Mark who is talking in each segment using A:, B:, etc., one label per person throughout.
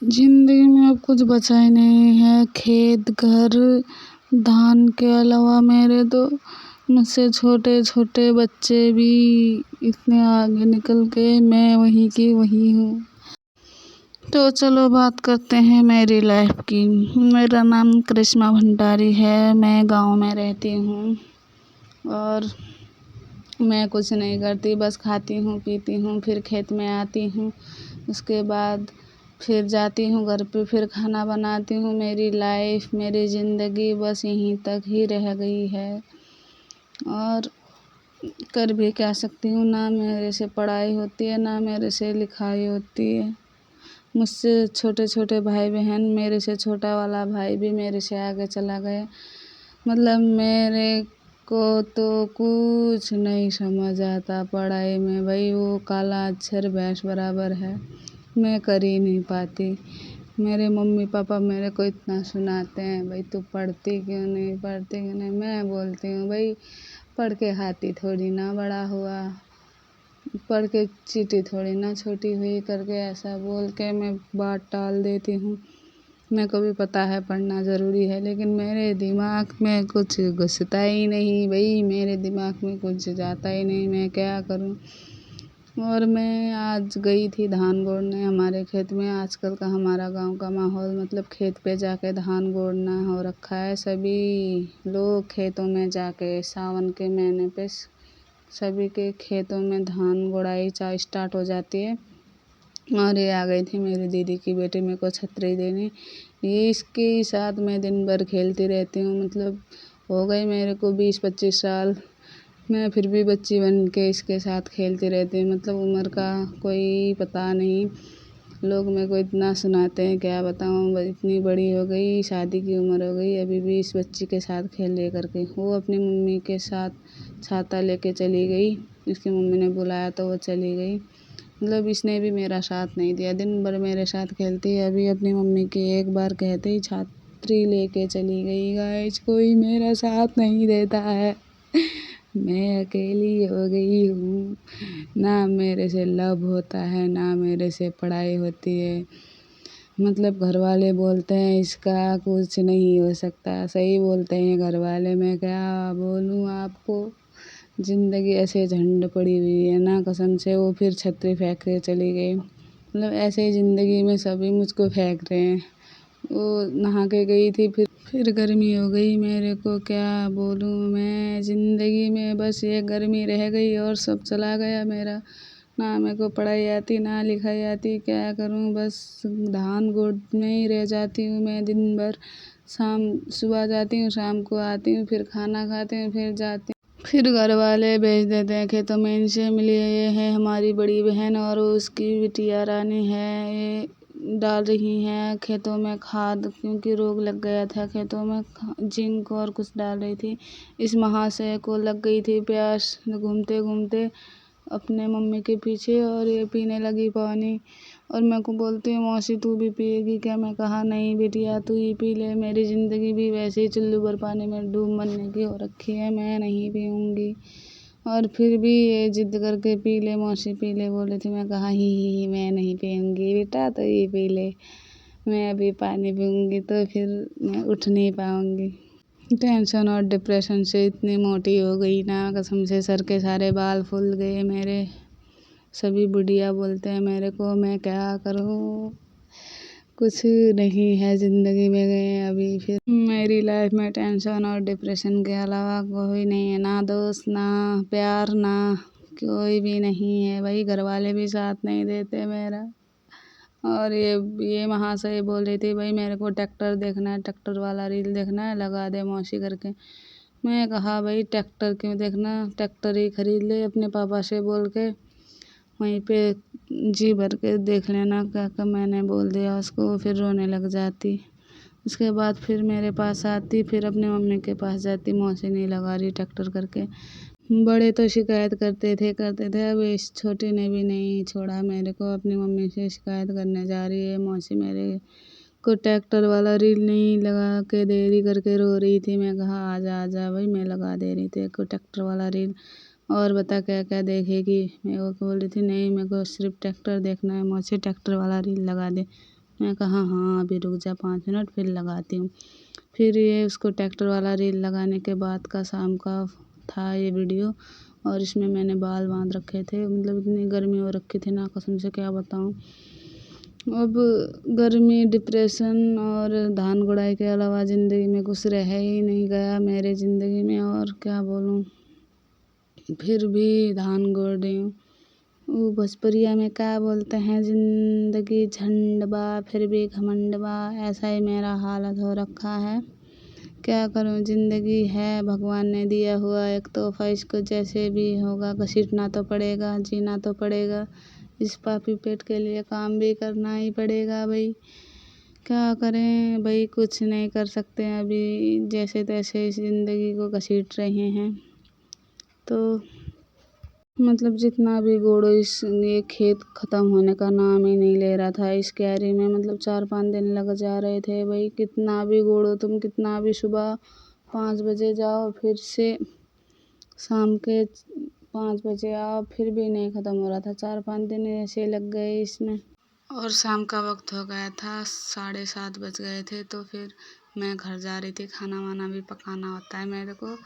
A: जिंदगी में अब कुछ बचा ही नहीं है। खेत, घर, धान के अलावा मेरे तो मुझसे छोटे छोटे बच्चे भी इतने आगे निकल के मैं वहीं की वहीं हूँ। तो चलो बात करते हैं मेरी लाइफ की। मेरा नाम करिश्मा भंडारी है। मैं गांव में रहती हूँ और मैं कुछ नहीं करती, बस खाती हूँ पीती हूँ, फिर खेत में आती हूँ। उसके बाद फिर जाती हूँ घर पे, फिर खाना बनाती हूँ। मेरी लाइफ, मेरी ज़िंदगी बस यहीं तक ही रह गई है और कर भी क्या सकती हूँ। ना मेरे से पढ़ाई होती है, ना मेरे से लिखाई होती है। मुझसे छोटे छोटे भाई बहन, मेरे से छोटा वाला भाई भी मेरे से आगे चला गया। मतलब मेरे को तो कुछ नहीं समझ आता पढ़ाई में। भाई वो काला अक्षर भैंस बराबर है, मैं कर ही नहीं पाती। मेरे मम्मी पापा मेरे को इतना सुनाते हैं, भाई तू पढ़ती क्यों नहीं, पढ़ती क्यों नहीं। मैं बोलती हूँ भाई पढ़ के हाथी थोड़ी ना बड़ा हुआ, पढ़ के चींटी थोड़ी ना छोटी हुई, करके ऐसा बोल के मैं बात टाल देती हूँ। मेरे को भी पता है पढ़ना ज़रूरी है, लेकिन मेरे दिमाग में कुछ घुसता ही नहीं भाई, मेरे दिमाग में कुछ जाता ही नहीं, मैं क्या करूँ। और मैं आज गई थी धान गोड़ने हमारे खेत में। आजकल का हमारा गांव का माहौल मतलब खेत पे जाके धान गोड़ना हो रखा है। सभी लोग खेतों में जाके सावन के महीने पे सभी के खेतों में धान गोड़ाई स्टार्ट हो जाती है। और ये आ गई थी मेरी दीदी की बेटी मेरे को छतरी देने। ये इसके साथ मैं दिन भर खेलती रहती हूँ। मतलब हो गए मेरे को 20-25 साल, मैं फिर भी बच्ची बन के इसके साथ खेलती रहती हूँ। मतलब उम्र का कोई पता नहीं। लोग मेरे को इतना सुनाते हैं, क्या बताऊँ। इतनी बड़ी हो गई, शादी की उम्र हो गई, अभी भी इस बच्ची के साथ खेल ले करके। वो अपनी मम्मी के साथ छाता लेके चली गई, इसकी मम्मी ने बुलाया तो वो चली गई। मतलब इसने भी मेरा साथ नहीं दिया, दिन भर मेरे साथ खेलती है। अभी अपनी मम्मी की एक बार कहते ही छात्री लेके चली गई। गाइस कोई मेरा साथ नहीं देता है, मैं अकेली हो गई हूँ। ना मेरे से लव होता है, ना मेरे से पढ़ाई होती है। मतलब घर वाले बोलते हैं इसका कुछ नहीं हो सकता, सही बोलते हैं घर वाले। मैं क्या बोलूँ आपको, ज़िंदगी ऐसे झंड पड़ी हुई है ना कसम से। वो फिर छतरी फेंक के चली गई। मतलब ऐसे ही ज़िंदगी में सभी मुझको फेंक रहे हैं। वो नहा के गई थी, फिर गर्मी हो गई। मेरे को क्या बोलूँ मैं, ज़िंदगी में बस ये गर्मी रह गई और सब चला गया मेरा। ना मेरे को पढ़ाई आती, ना लिखाई आती, क्या करूँ। बस धान गोदने ही रह जाती हूँ मैं दिन भर। सुबह जाती हूँ, शाम को आती हूँ, फिर खाना खाती हूँ, फिर जाती हूँ। फिर घर वाले भेज देते हैं खेतों में। इनसे मिली ये है हमारी बड़ी बहन और उसकी बिटिया रानी है। ये डाल रही हैं खेतों में खाद, क्योंकि रोग लग गया था खेतों में। जिंक और कुछ डाल रही थी। इस महाशय को लग गई थी प्यास घूमते घूमते अपने मम्मी के पीछे, और ये पीने लगी पानी। और मेरे को बोलती है मौसी तू भी पिएगी क्या। मैं कहा नहीं बिटिया तू ही पी ले, मेरी ज़िंदगी भी वैसे ही चुल्लू भर पानी में डूब मरने की हो रखी है, मैं नहीं पीऊँगी। और फिर भी ये जिद करके पी ले मौसी पी ले बोली थी। मैं कहा ही मैं नहीं पीऊँगी बेटा, तो ये पी ले, मैं अभी पानी पीऊँगी तो फिर मैं उठ नहीं पाऊँगी। टेंशन और डिप्रेशन से इतनी मोटी हो गई ना कसम से, सर के सारे बाल फूल गए मेरे। सभी बुढ़िया बोलते हैं मेरे को, मैं क्या करूँ। कुछ नहीं है ज़िंदगी में गए अभी। फिर मेरी लाइफ में टेंशन और डिप्रेशन के अलावा कोई नहीं है, ना दोस्त, ना प्यार, ना कोई भी नहीं है भाई। घर वाले भी साथ नहीं देते मेरा। और ये महाशय बोल रही थी भाई मेरे को ट्रैक्टर देखना है, ट्रैक्टर वाला रील देखना है, लगा दे मौसी करके। मैं कहा भाई ट्रैक्टर क्यों देखना, ट्रैक्टर ही खरीद ले अपने पापा से बोल के, वहीं पे जी भर के देख लेना। क्या मैंने बोल दिया उसको, फिर रोने लग जाती। उसके बाद फिर मेरे पास आती, फिर अपने मम्मी के पास जाती, मौसी नहीं लगा रही ट्रैक्टर करके। बड़े तो शिकायत करते थे, अब इस छोटी ने भी नहीं छोड़ा मेरे को। अपनी मम्मी से शिकायत करने जा रही है, मौसी मेरे को ट्रैक्टर वाला रील नहीं लगा के दे रही करके रो रही थी। मैं कहा आजा आजा भाई, मैं लगा दे रही थी को ट्रैक्टर वाला रील, और बता क्या क्या देखेगी। मैं वो बोल रही थी नहीं मेरे को सिर्फ ट्रैक्टर देखना है, मौसी ट्रैक्टर वाला रील लगा दे। मैं कहा हाँ अभी रुक जा 5 मिनट फिर लगाती हूँ। फिर ये उसको ट्रैक्टर वाला रील लगाने के बाद का शाम का था ये वीडियो, और इसमें मैंने बाल बांध रखे थे। मतलब इतनी गर्मी हो रखी थी ना, कसम से क्या बताऊँ। अब गर्मी, डिप्रेशन और धान गुड़ाई के अलावा ज़िंदगी में कुछ रह ही नहीं गया मेरे ज़िंदगी में, और क्या बोलूँ। फिर भी धान गोड़ रही हूँ। वो भोजपुरिया में क्या बोलते हैं, ज़िंदगी झंड बा फिर भी घमंड बा, ऐसा ही मेरा हालत हो रखा है। क्या करूँ, ज़िंदगी है भगवान ने दिया हुआ एक तोहफ़ा, इसको जैसे भी होगा घसीटना तो पड़ेगा, जीना तो पड़ेगा। इस पापी पेट के लिए काम भी करना ही पड़ेगा भाई। क्या करें भाई, कुछ नहीं कर सकते हैं अभी, जैसे तैसे इस ज़िंदगी को घसीट रहे हैं। तो मतलब जितना भी गोड़ो इस ये खेत ख़त्म होने का नाम ही नहीं ले रहा था। इस क्यारी में मतलब 4-5 दिन लग जा रहे थे भाई। कितना भी गोड़ो तुम, कितना भी सुबह 5 बजे जाओ, फिर से शाम के 5 बजे आओ, फिर भी नहीं ख़त्म हो रहा था। 4-5 दिन ऐसे लग गए इसमें। और शाम का वक्त हो गया था, 7:30 बज गए थे। तो फिर मैं घर जा रही थी। खाना वाना भी पकाना होता है मेरे को,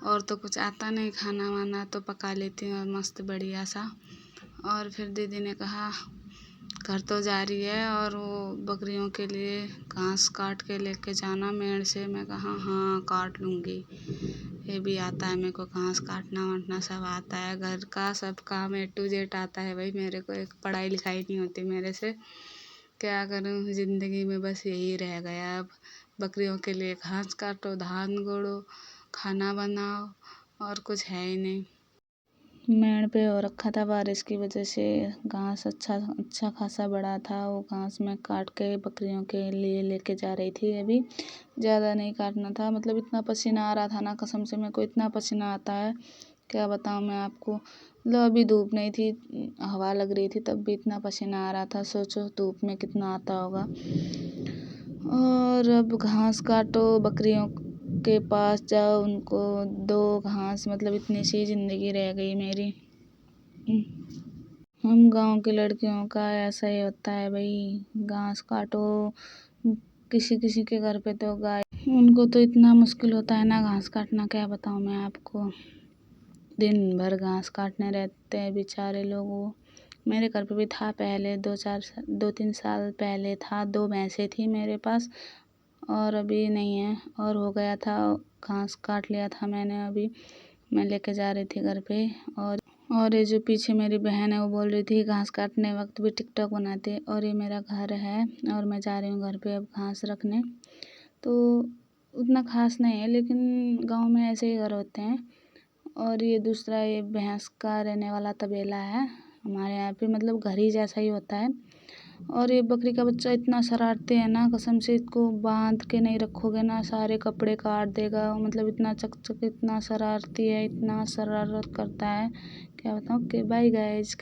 A: और तो कुछ आता नहीं, खाना वाना तो पका लेती हूँ और मस्त बढ़िया सा। और फिर दीदी ने कहा घर तो जा रही है और वो बकरियों के लिए घास काट के लेके जाना मेड़ से। मैं कहा हाँ काट लूँगी, ये भी आता है मेरे को, घास काटना वाटना सब आता है, घर का सब काम A to Z आता है भाई मेरे को। एक पढ़ाई लिखाई नहीं होती मेरे से। क्या करूँ, ज़िंदगी में बस यही रह गया अब। बकरियों के लिए घास काटो, धान गोड़ो, खाना बनाओ, और कुछ है ही नहीं। मेड़ पे हो रखा था, बारिश की वजह से घास अच्छा खासा बड़ा था। वो घास मैं काट के बकरियों के लिए लेके जा रही थी। अभी ज़्यादा नहीं काटना था, मतलब इतना पसीना आ रहा था ना, कसम से मेरे को इतना पसीना आता है क्या बताऊँ मैं आपको। मतलब अभी धूप नहीं थी, हवा लग रही थी, तब भी इतना पसीना आ रहा था। सोचो धूप में कितना आता होगा। और अब घास काटो, बकरियों के पास जाओ, उनको दो घास, मतलब इतनी सी ज़िंदगी रह गई मेरी। हम गांव की लड़कियों का ऐसा ही होता है भाई, घास काटो। किसी किसी के घर पे तो गाय, उनको तो इतना मुश्किल होता है ना घास काटना, क्या बताऊँ मैं आपको। दिन भर घास काटने रहते हैं बेचारे लोग। वो मेरे घर पे भी था पहले, 2-3 साल पहले था। 2 भैंसें थी मेरे पास, और अभी नहीं है। और हो गया था, घास काट लिया था मैंने। अभी मैं लेके जा रही थी घर पे, और ये जो पीछे मेरी बहन है वो बोल रही थी घास काटने वक्त भी टिकटॉक बनाते हैं। और ये मेरा घर है और मैं जा रही हूँ घर पे अब घास रखने। तो उतना खास नहीं है, लेकिन गांव में ऐसे ही घर होते हैं। और ये दूसरा, ये भैंस का रहने वाला तबेला है हमारे यहाँ पे, मतलब घर ही जैसा ही होता है। और ये बकरी का बच्चा इतना शरारती है ना, कसम से इसको बांध के नहीं रखोगे ना सारे कपड़े काट देगा। मतलब इतना चकचक, इतना शरारती है, इतना शरारत करता है क्या बताऊँ। कि बाय गाइस।